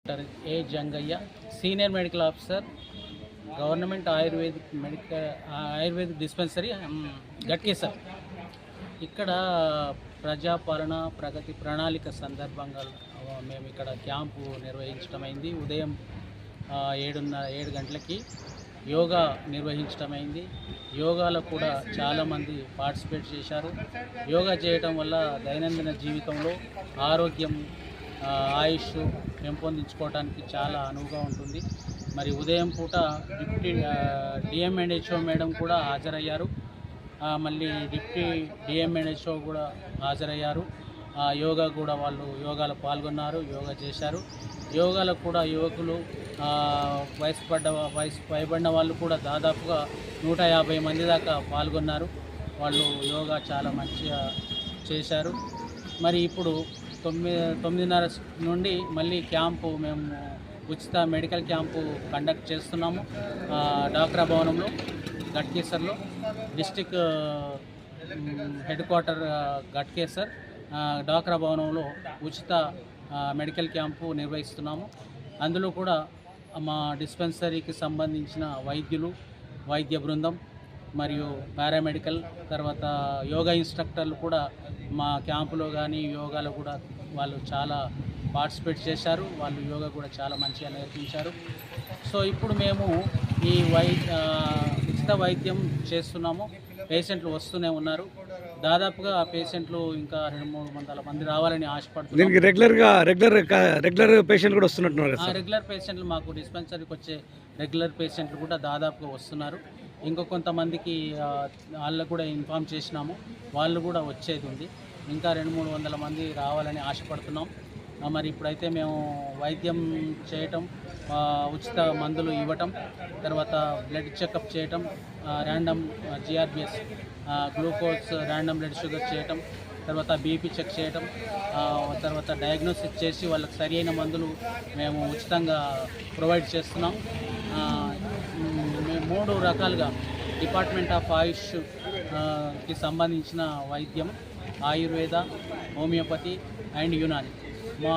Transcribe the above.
Doctor ఏ Jangaiah, senior medical officer, government ayurvedic dispensary Ghatkesar. ఇక్కడ ప్రజాపాలన ప్రగతి ప్రణాళిక సందర్భంగా మేము ఇక్కడ క్యాంపు నిర్వహించడమైంది. ఉదయం 7 గంటలకి యోగా నిర్వహించడమైంది. యోగాలో కూడా చాలామంది పార్టిసిపేట్ చేశారు. యోగా చేయటం వల్ల దైనందిన జీవితంలో ఆరోగ్యం, ఆయుష్ పెంపొందించుకోవడానికి చాలా అనువుగా ఉంటుంది. మరి ఉదయం పూట డిప్యూటీ డిఎంఎన్హెచ్ఓ మేడం కూడా హాజరయ్యారు. మళ్ళీ డిప్యూటీ డిఎంఎన్హెచ్ఓ కూడా హాజరయ్యారు. యోగా కూడా వాళ్ళు యోగాలో పాల్గొన్నారు, యోగా చేశారు. యోగాలో కూడా యువకులు, వయసు పైబడిన వాళ్ళు కూడా దాదాపుగా 150 మంది దాకా పాల్గొన్నారు. వాళ్ళు యోగా చాలా మంచిగా చేశారు. మరి ఇప్పుడు 9:30 నుండి మళ్ళీ క్యాంపు మేము ఉచిత మెడికల్ క్యాంపు కండక్ట్ చేస్తున్నాము. డాక్రా భవనంలో గట్కేసర్లో డిస్టిక్ హెడ్ క్వార్టర్ గట్కేసర్ డాక్రా భవనంలో ఉచిత మెడికల్ క్యాంపు నిర్వహిస్తున్నాము. అందులో కూడా మా డిస్పెన్సరీకి సంబంధించిన వైద్యులు, వైద్య బృందం మరియు పారామెడికల్, తర్వాత యోగా ఇన్స్ట్రక్టర్లు కూడా మా క్యాంపులో కానీ యోగాలో కూడా వాళ్ళు చాలా పార్టిసిపేట్ చేశారు. వాళ్ళు యోగా కూడా చాలా మంచిగా నేర్పించారు. సో ఇప్పుడు మేము ఈ ఉచిత వైద్యం చేస్తున్నాము. పేషెంట్లు వస్తూనే ఉన్నారు. దాదాపుగా పేషెంట్లు ఇంకా 200-300 మంది రావాలని ఆశపడుతున్నాము. దీనికి రెగ్యులర్ పేషెంట్లు కూడా వస్తున్నట్టున్నారు. రెగ్యులర్ పేషెంట్లు మాకు డిస్పెన్సరీకి వచ్చే రెగ్యులర్ పేషెంట్లు కూడా దాదాపుగా వస్తున్నారు. ఇంకో కొంతమందికి వాళ్ళకు కూడా ఇన్ఫామ్ చేసినాము, వాళ్ళు కూడా వచ్చేది ఉంది. ఇంకా 200-300 మంది రావాలని ఆశపడుతున్నాం. మరి ఇప్పుడైతే మేము వైద్యం చేయటం, ఉచిత మందులు ఇవ్వటం, తర్వాత బ్లడ్ చెకప్ చేయటం, random GRBS glucose, random blood sugar చేయటం, తర్వాత బీపీ చెక్ చేయటం, తర్వాత డయాగ్నోసిస్ చేసి వాళ్ళకి సరి అయిన మందులు మేము ఉచితంగా ప్రొవైడ్ చేస్తున్నాం. మేము 3 రకాలుగా డిపార్ట్మెంట్ ఆఫ్ ఆయుష్కి సంబంధించిన వైద్యం, ఆయుర్వేద, హోమియోపతి అండ్ యునాని. మా